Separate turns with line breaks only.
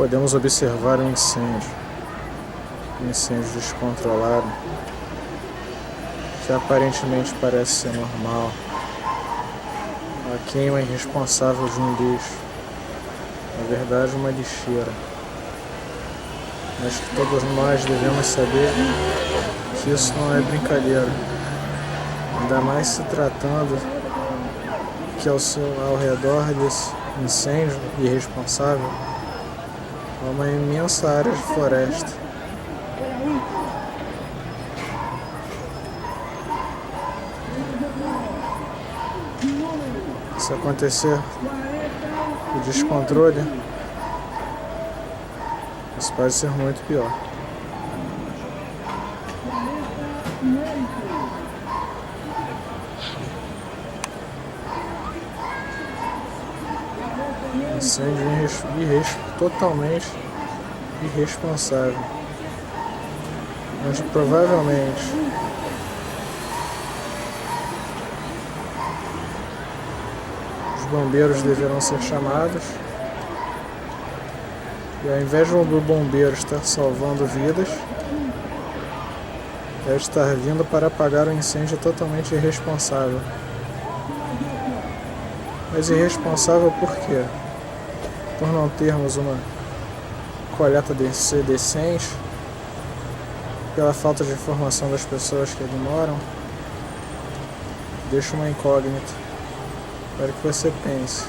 podemos observar um incêndio descontrolado, que aparentemente parece ser normal, a queima irresponsável de um lixo, na verdade uma lixeira. Mas que todos nós devemos saber que isso não é brincadeira, ainda mais se tratando que ao redor desse incêndio irresponsável há uma imensa área de floresta. Se acontecer o descontrole, isso pode ser muito pior. Incêndio totalmente irresponsável, onde provavelmente os bombeiros deverão ser chamados e, ao invés do bombeiro estar salvando vidas, deve estar vindo para apagar um incêndio totalmente irresponsável. Mas irresponsável por quê? Por não termos uma coleta decente, pela falta de informação das pessoas que ali moram. Deixa uma incógnita para que você pense.